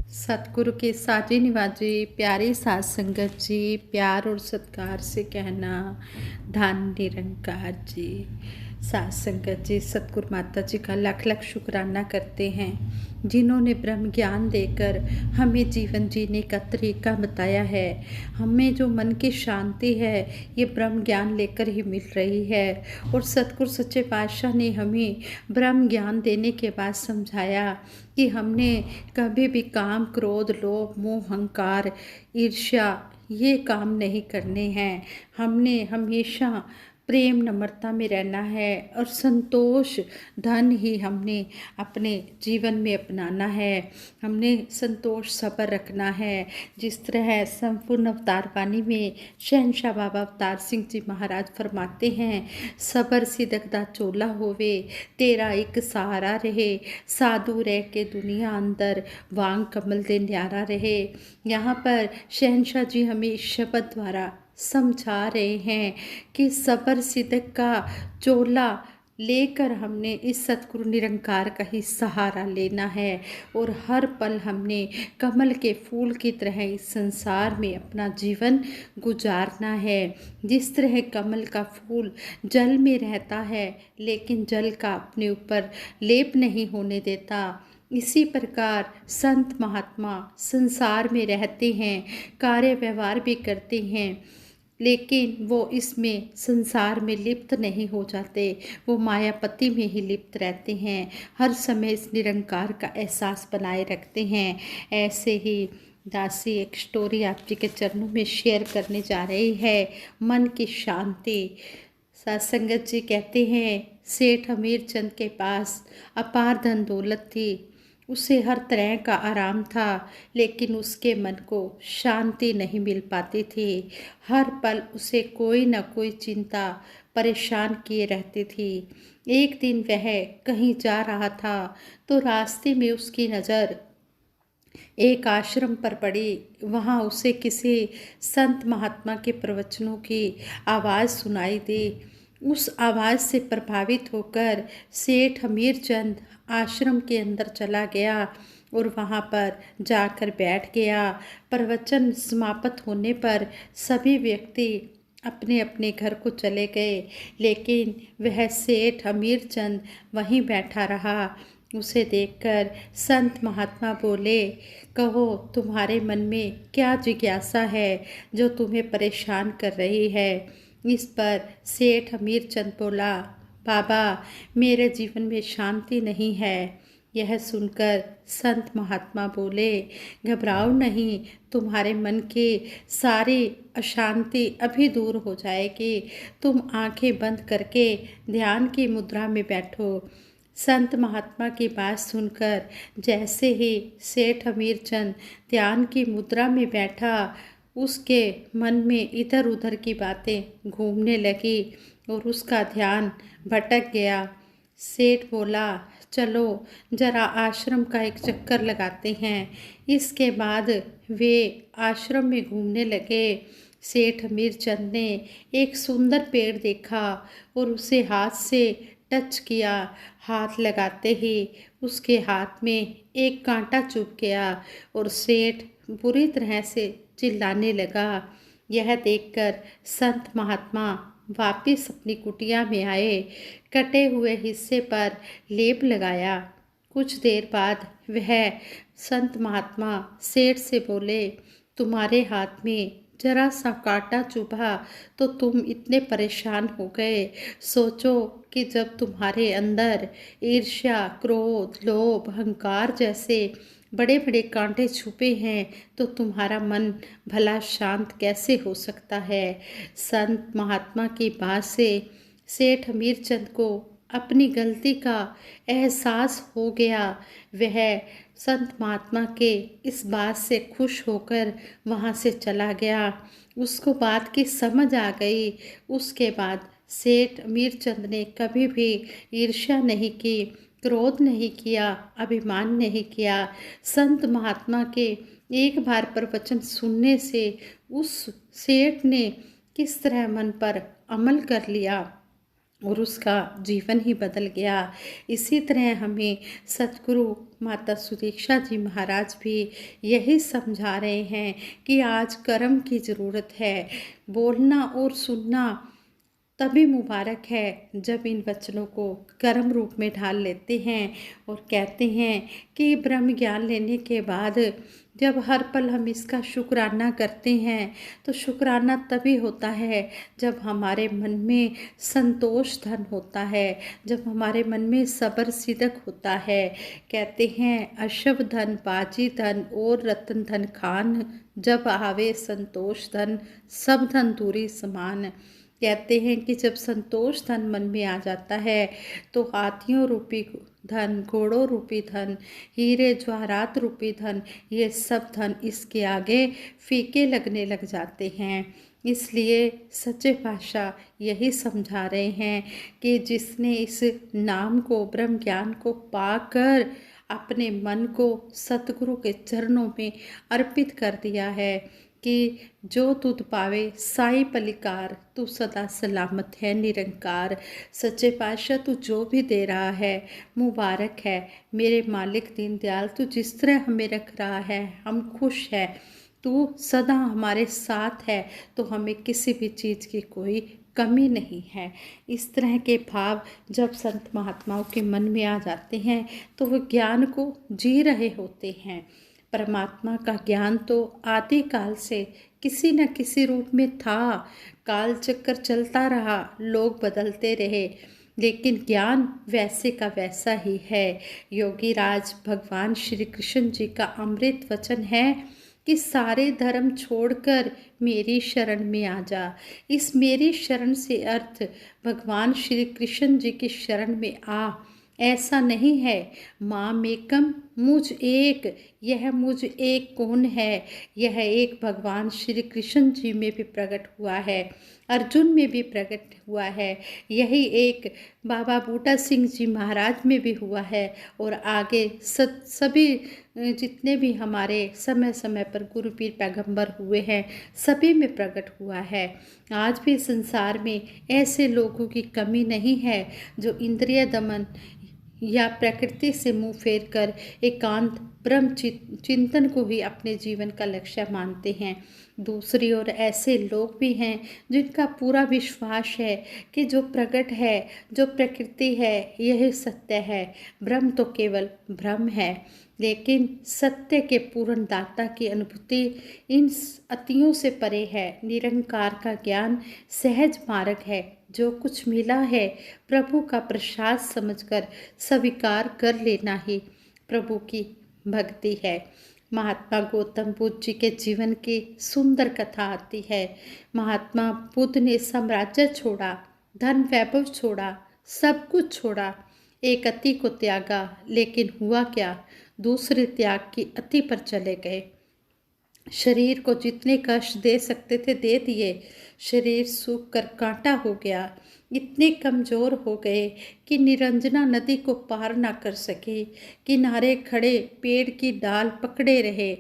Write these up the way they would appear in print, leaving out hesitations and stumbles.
सतगुरु के साजे निवाजे प्यारे साध संगत जी, प्यार और सत्कार से कहना धन निरंकार जी। साध संगत जी, सतगुरु माता जी का लाख लाख शुक्राना करते हैं, जिन्होंने ब्रह्म ज्ञान देकर हमें जीवन जीने का तरीका बताया है। हमें जो मन की शांति है ये ब्रह्म ज्ञान लेकर ही मिल रही है। और सतगुरु सच्चे पातशाह ने हमें ब्रह्म ज्ञान देने के बाद समझाया कि हमने कभी भी काम, क्रोध, लोभ, मोह, अहंकार, ईर्ष्या ये काम नहीं करने हैं। हमने हमेशा प्रेम, नम्रता में रहना है और संतोष धन ही हमने अपने जीवन में अपनाना है। हमने संतोष, सब्र रखना है। जिस तरह संपूर्ण अवतार वाणी में शहनशाह बाबा अवतार सिंह जी महाराज फरमाते हैं, सबर सिदक दा चोला होवे, तेरा एक सहारा रहे, साधु रह के दुनिया अंदर, वांग कमल दे न्यारा रहे। यहाँ पर शहनशाह जी हमें इस शब्द द्वारा समझा रहे हैं कि सबर सिदक का चोला लेकर हमने इस सतगुरु निरंकार का ही सहारा लेना है और हर पल हमने कमल के फूल की तरह इस संसार में अपना जीवन गुजारना है। जिस तरह कमल का फूल जल में रहता है लेकिन जल का अपने ऊपर लेप नहीं होने देता, इसी प्रकार संत महात्मा संसार में रहते हैं, कार्य व्यवहार भी करते हैं, लेकिन वो इसमें संसार में लिप्त नहीं हो जाते, वो मायापति में ही लिप्त रहते हैं, हर समय इस निरंकार का एहसास बनाए रखते हैं। ऐसे ही दासी एक स्टोरी आप जी के चरणों में शेयर करने जा रही है, मन की शांति। सत्संगत जी कहते हैं, सेठ हमीर चंद के पास अपार धन दौलत थी, उसे हर तरह का आराम था, लेकिन उसके मन को शांति नहीं मिल पाती थी। हर पल उसे कोई न कोई चिंता परेशान किए रहती थी। एक दिन वह कहीं जा रहा था तो रास्ते में उसकी नज़र एक आश्रम पर पड़ी। वहाँ उसे किसी संत महात्मा के प्रवचनों की आवाज़ सुनाई दी। उस आवाज़ से प्रभावित होकर सेठ हमीर चंद आश्रम के अंदर चला गया और वहाँ पर जाकर बैठ गया। प्रवचन समाप्त होने पर सभी व्यक्ति अपने अपने घर को चले गए, लेकिन वह सेठ हमीर चंद वहीं बैठा रहा। उसे देखकर संत महात्मा बोले, कहो तुम्हारे मन में क्या जिज्ञासा है जो तुम्हें परेशान कर रही है। इस पर सेठ हमीर चंद बोला, बाबा मेरे जीवन में शांति नहीं है। यह सुनकर संत महात्मा बोले, घबराओ नहीं, तुम्हारे मन की सारी अशांति अभी दूर हो जाएगी। तुम आंखें बंद करके ध्यान की मुद्रा में बैठो। संत महात्मा की बात सुनकर जैसे ही सेठ हमीर चंद ध्यान की मुद्रा में बैठा, उसके मन में इधर उधर की बातें घूमने लगी और उसका ध्यान भटक गया। सेठ बोला, चलो जरा आश्रम का एक चक्कर लगाते हैं। इसके बाद वे आश्रम में घूमने लगे। सेठ हमीर चंद ने एक सुंदर पेड़ देखा और उसे हाथ से टच किया। हाथ लगाते ही उसके हाथ में एक कांटा चुभ गया और सेठ बुरी तरह से चिल्लाने लगा। यह देखकर संत महात्मा वापिस अपनी कुटिया में आए, कटे हुए हिस्से पर लेप लगाया। कुछ देर बाद वह संत महात्मा सेठ से बोले, तुम्हारे हाथ में जरा सा कांटा चुभा तो तुम इतने परेशान हो गए। सोचो कि जब तुम्हारे अंदर ईर्ष्या, क्रोध, लोभ, अहंकार जैसे बड़े बड़े कांटे छुपे हैं तो तुम्हारा मन भला शांत कैसे हो सकता है। संत महात्मा की बात से सेठ हमीर चंद को अपनी गलती का एहसास हो गया। वह संत महात्मा के इस बात से खुश होकर वहाँ से चला गया। उसको बात की समझ आ गई। उसके बाद सेठ हमीर चंद ने कभी भी ईर्ष्या नहीं की, क्रोध नहीं किया, अभिमान नहीं किया। संत महात्मा के एक बार प्रवचन सुनने से उस सेठ ने किस तरह मन पर अमल कर लिया और उसका जीवन ही बदल गया। इसी तरह हमें सतगुरु माता सुदीक्षा जी महाराज भी यही समझा रहे हैं कि आज कर्म की ज़रूरत है। बोलना और सुनना तभी मुबारक है जब इन वचनों को कर्म रूप में ढाल लेते हैं और कहते हैं कि ब्रह्म ज्ञान लेने के बाद जब हर पल हम इसका शुक्राना करते हैं तो शुक्राना तभी होता है जब हमारे मन में संतोष धन होता है, जब हमारे मन में सब्र सिदक होता है। कहते हैं अशव धन बाजी धन और रतन धन खान, जब आवे संतोष धन सब धन दूरी समान। कहते हैं कि जब संतोष धन मन में आ जाता है तो हाथियों रूपी धन, घोड़ों रूपी धन, हीरे जवाहरात रूपी धन, ये सब धन इसके आगे फीके लगने लग जाते हैं। इसलिए सच्चे पातशाह यही समझा रहे हैं कि जिसने इस नाम को, ब्रह्म ज्ञान को पाकर अपने मन को सतगुरु के चरणों में अर्पित कर दिया है कि जो तुध पावे साई पलिकार, तू सदा सलामत है निरंकार। सच्चे पातशाह तू जो भी दे रहा है मुबारक है। मेरे मालिक दीनदयाल तू जिस तरह हमें रख रहा है हम खुश है। तू सदा हमारे साथ है तो हमें किसी भी चीज़ की कोई कमी नहीं है। इस तरह के भाव जब संत महात्माओं के मन में आ जाते हैं तो वो ज्ञान को जी रहे होते हैं। परमात्मा का ज्ञान तो आदि काल से किसी न किसी रूप में था। काल चक्कर चलता रहा, लोग बदलते रहे, लेकिन ज्ञान वैसे का वैसा ही है। योगी राज भगवान श्री कृष्ण जी का अमृत वचन है कि सारे धर्म छोड़कर मेरी शरण में आ जा। इस मेरी शरण से अर्थ भगवान श्री कृष्ण जी की शरण में आ। ऐसा नहीं है माम एकम मुझ एक, यह मुझ एक कौन है? यह एक भगवान श्री कृष्ण जी में भी प्रकट हुआ है, अर्जुन में भी प्रकट हुआ है, यही एक बाबा बूटा सिंह जी महाराज में भी हुआ है और आगे सभी जितने भी हमारे समय समय पर गुरु पीर पैगंबर हुए हैं सभी में प्रकट हुआ है। आज भी संसार में ऐसे लोगों की कमी नहीं है जो इंद्रिय दमन या प्रकृति से मुंह फेर कर एकांत ब्रह्म चिंतन को ही अपने जीवन का लक्ष्य मानते हैं। दूसरी ओर ऐसे लोग भी हैं जिनका पूरा विश्वास है कि जो प्रकट है, जो प्रकृति है, यही सत्य है। ब्रह्म तो केवल ब्रह्म है, लेकिन सत्य के पूर्ण दाता की अनुभूति इन अतियों से परे है। निरंकार का ज्ञान सहज मार्ग है। जो कुछ मिला है प्रभु का प्रसाद समझकर स्वीकार कर लेना ही प्रभु की भक्ति है। महात्मा गौतम बुद्ध जी के जीवन की सुंदर कथा आती है। महात्मा बुद्ध ने साम्राज्य छोड़ा, धन वैभव छोड़ा, सब कुछ छोड़ा, एक अति को त्यागा, लेकिन हुआ क्या? दूसरे त्याग की अति पर चले गए। शरीर को जितने कष्ट दे सकते थे दे दिए। शरीर सूख कर कांटा हो गया। इतने कमज़ोर हो गए कि निरंजना नदी को पार ना कर सके। किनारे खड़े पेड़ की डाल पकड़े रहे,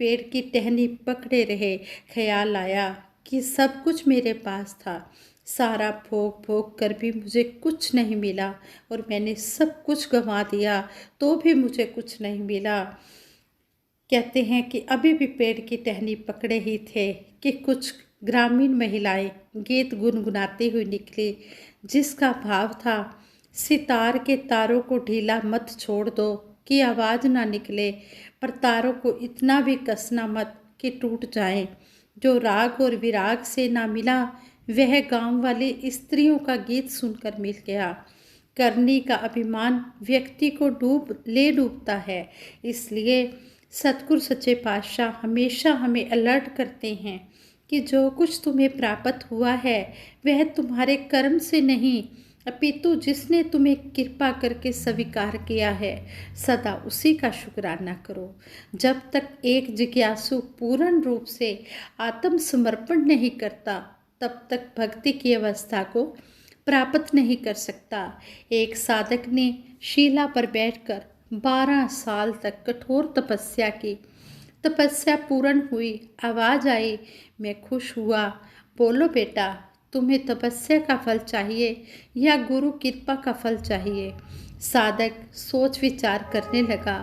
पेड़ की टहनी पकड़े रहे। ख्याल आया कि सब कुछ मेरे पास था, सारा भोग भोग कर भी मुझे कुछ नहीं मिला और मैंने सब कुछ गंवा दिया तो भी मुझे कुछ नहीं मिला। कहते हैं कि अभी भी पेड़ की टहनी पकड़े ही थे कि कुछ ग्रामीण महिलाएं गीत गुनगुनाती हुई निकली, जिसका भाव था सितार के तारों को ढीला मत छोड़ दो कि आवाज़ ना निकले, पर तारों को इतना भी कसना मत कि टूट जाएं। जो राग और विराग से ना मिला वह गांव वाली स्त्रियों का गीत सुनकर मिल गया। करनी का अभिमान व्यक्ति को डूबता है। इसलिए सतगुरु सच्चे पातशाह हमेशा हमें अलर्ट करते हैं कि जो कुछ तुम्हें प्राप्त हुआ है वह तुम्हारे कर्म से नहीं, अपितु जिसने तुम्हें कृपा करके स्वीकार किया है, सदा उसी का शुक्राना करो। जब तक एक जिज्ञासु पूर्ण रूप से आत्मसमर्पण नहीं करता तब तक भक्ति की अवस्था को प्राप्त नहीं कर सकता। एक साधक ने शिला पर बैठकर 12 साल तक कठोर तपस्या की। तपस्या पूर्ण हुई, आवाज़ आई, मैं खुश हुआ। बोलो बेटा, तुम्हें तपस्या का फल चाहिए या गुरु कृपा का फल चाहिए? साधक सोच विचार करने लगा।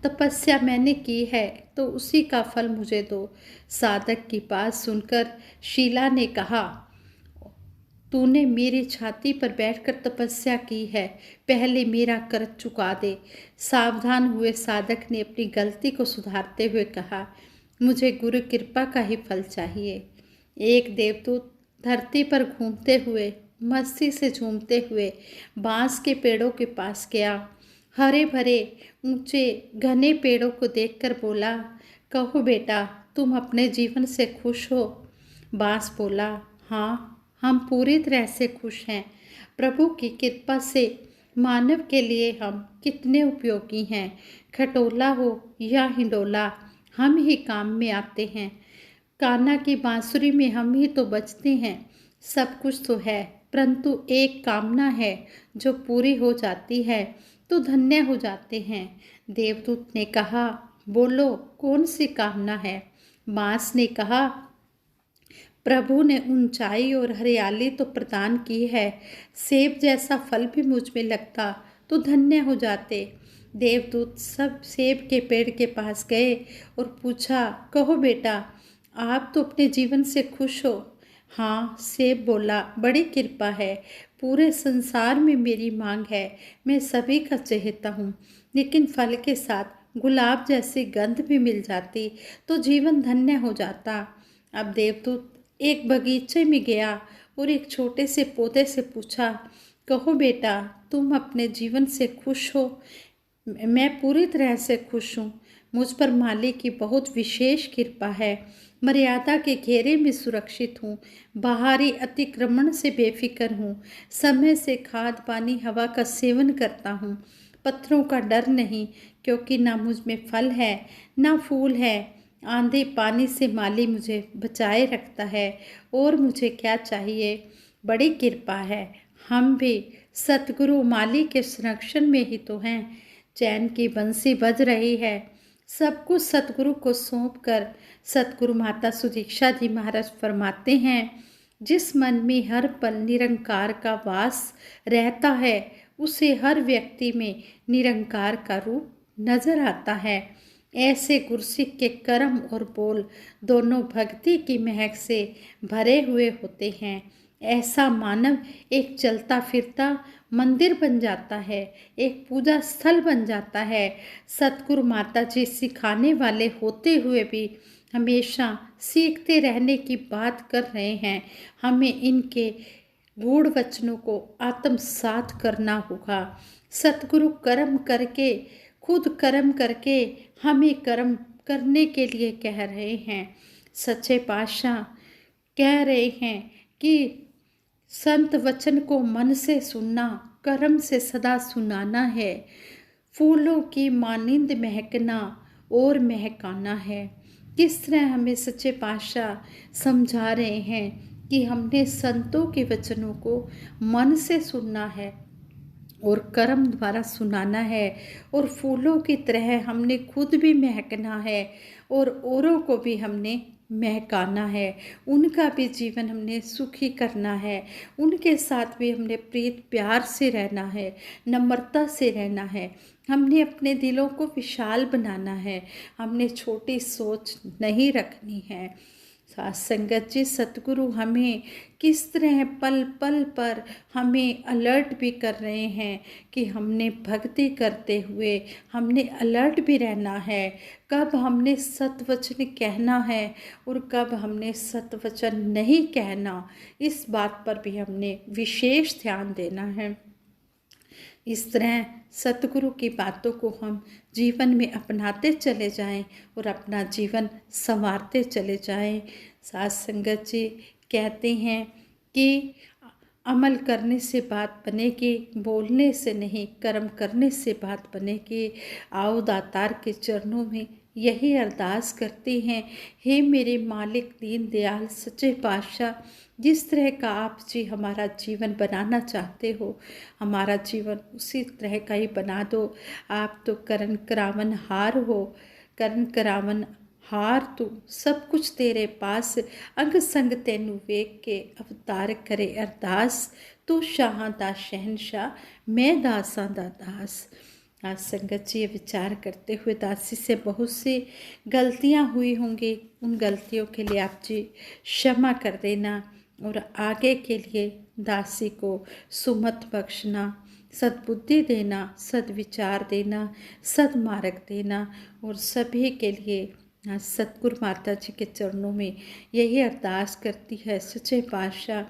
तपस्या मैंने की है तो उसी का फल मुझे दो। साधक की बात सुनकर शीला ने कहा, तूने मेरी छाती पर बैठकर तपस्या की है, पहले मेरा कर्ज चुका दे। सावधान हुए साधक ने अपनी गलती को सुधारते हुए कहा, मुझे गुरु कृपा का ही फल चाहिए। एक देवदूत धरती पर घूमते हुए मस्ती से झूमते हुए बांस के पेड़ों के पास गया। हरे भरे ऊंचे घने पेड़ों को देखकर बोला, कहो बेटा, तुम अपने जीवन से खुश हो? बांस बोला, हाँ, हम पूरी तरह से खुश हैं। प्रभु की कृपा से मानव के लिए हम कितने उपयोगी हैं। खटोला हो या हिंडोला, हम ही काम में आते हैं। कान्हा की बांसुरी में हम ही तो बजते हैं। सब कुछ तो है, परंतु एक कामना है जो पूरी हो जाती है तो धन्य हो जाते हैं। देवदूत ने कहा, बोलो कौन सी कामना है? बांस ने कहा, प्रभु ने ऊंचाई और हरियाली तो प्रदान की है, सेब जैसा फल भी मुझ में लगता तो धन्य हो जाते। देवदूत सब सेब के पेड़ के पास गए और पूछा, कहो बेटा, आप तो अपने जीवन से खुश हो? हाँ, सेब बोला, बड़ी कृपा है, पूरे संसार में मेरी मांग है, मैं सभी का चहेता हूँ, लेकिन फल के साथ गुलाब जैसी गंध भी मिल जाती तो जीवन धन्य हो जाता। अब देवदूत एक बगीचे में गया और एक छोटे से पौधे से पूछा, कहो बेटा, तुम अपने जीवन से खुश हो? मैं पूरी तरह से खुश हूँ। मुझ पर मालिक की बहुत विशेष कृपा है। मर्यादा के घेरे में सुरक्षित हूँ। बाहरी अतिक्रमण से बेफिक्र हूँ। समय से खाद पानी हवा का सेवन करता हूँ। पत्थरों का डर नहीं, क्योंकि ना मुझ में फल है ना फूल है। आंधी पानी से माली मुझे बचाए रखता है, और मुझे क्या चाहिए? बड़ी कृपा है। हम भी सतगुरु माली के संरक्षण में ही तो हैं। चैन की बंसी बज रही है। सब कुछ सतगुरु को सौंप कर सतगुरु माता सुदीक्षा जी महाराज फरमाते हैं, जिस मन में हर पल निरंकार का वास रहता है, उसे हर व्यक्ति में निरंकार का रूप नजर आता है। ऐसे गुरसिख के कर्म और बोल दोनों भक्ति की महक से भरे हुए होते हैं। ऐसा मानव एक चलता फिरता मंदिर बन जाता है, एक पूजा स्थल बन जाता है। सतगुरु माता जी सिखाने वाले होते हुए भी हमेशा सीखते रहने की बात कर रहे हैं। हमें इनके गूढ़ वचनों को आत्मसात करना होगा। सतगुरु कर्म करके, खुद कर्म करके हमें कर्म करने के लिए कह रहे हैं। सच्चे पातशाह कह रहे हैं कि संत वचन को मन से सुनना, कर्म से सदा सुनाना है। फूलों की मानिंद महकना और महकाना है। किस तरह हमें सच्चे पातशाह समझा रहे हैं कि हमने संतों के वचनों को मन से सुनना है और कर्म द्वारा सुनाना है, और फूलों की तरह हमने खुद भी महकना है और औरों को भी हमने महकाना है। उनका भी जीवन हमने सुखी करना है। उनके साथ भी हमने प्रीत प्यार से रहना है, नम्रता से रहना है। हमने अपने दिलों को विशाल बनाना है। हमने छोटी सोच नहीं रखनी है। साथ संगत जी, सतगुरु हमें किस तरह पल पल पर हमें अलर्ट भी कर रहे हैं कि हमने भक्ति करते हुए हमने अलर्ट भी रहना है। कब हमने सतवचन कहना है और कब हमने सतवचन नहीं कहना, इस बात पर भी हमने विशेष ध्यान देना है। इस तरह सतगुरु की बातों को हम जीवन में अपनाते चले जाएं और अपना जीवन संवारते चले जाएं। साथ संगत जी कहते हैं कि अमल करने से बात बनेगी, बोलने से नहीं, कर्म करने से बात बनेगी। आओ दातार के चरणों में यही अरदास करते हैं, हे मेरे मालिक दीन दयाल सच्चे पातशाह, जिस तरह का आप जी हमारा जीवन बनाना चाहते हो, हमारा जीवन उसी तरह का ही बना दो। आप तो करण करावन हार हो, करण करावन हार तू सब कुछ तेरे पास, अंग संग तेनू वेख के अवतार करे अरदास। तू शाहां दा शहनशाह, मैं दासां दा दास। आज संगत जी ये विचार करते हुए दासी से बहुत सी गलतियां हुई होंगी, उन गलतियों के लिए आप जी क्षमा कर देना और आगे के लिए दासी को सुमत बख्शना, सद्बुद्धि देना, सद्विचार देना, सद्मार्ग देना। और सभी के लिए आज सतगुरु माता जी के चरणों में यही अरदास करती है, सच्चे पातशाह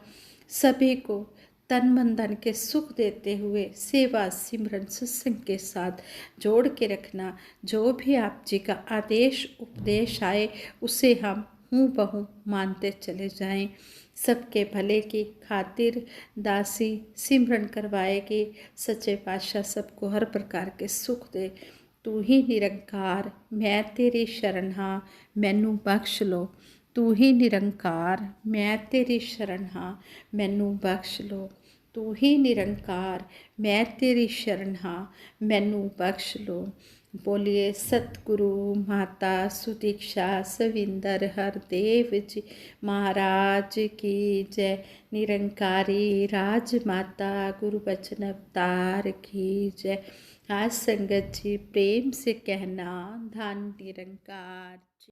सभी को तन मन धन के सुख देते हुए सेवा सिमरन सत्संग के साथ जोड़ के रखना। जो भी आप जी का आदेश उपदेश आए उसे हम हूँ बहू मानते चले जाएं। सबके भले की खातिर दासी सिमरन करवाएगी। सच्चे पातशाह सबको हर प्रकार के सुख दे। तू ही निरंकार, मैं तेरी शरण हाँ, मैनू बख्श लो। तू ही निरंकार, मैं तेरी शरण हाँ, मैनू बख्श लो। तू ही निरंकार, मैं तेरी शरण हाँ, मैनू बख्श लो। बोलिए सतगुरु माता सुदीक्षा सविंदर हरदेव जी महाराज की जय। निरंकारी राजमाता गुरु बचन अवतार की जय। आज संगत जी प्रेम से कहना धन निरंकार जी।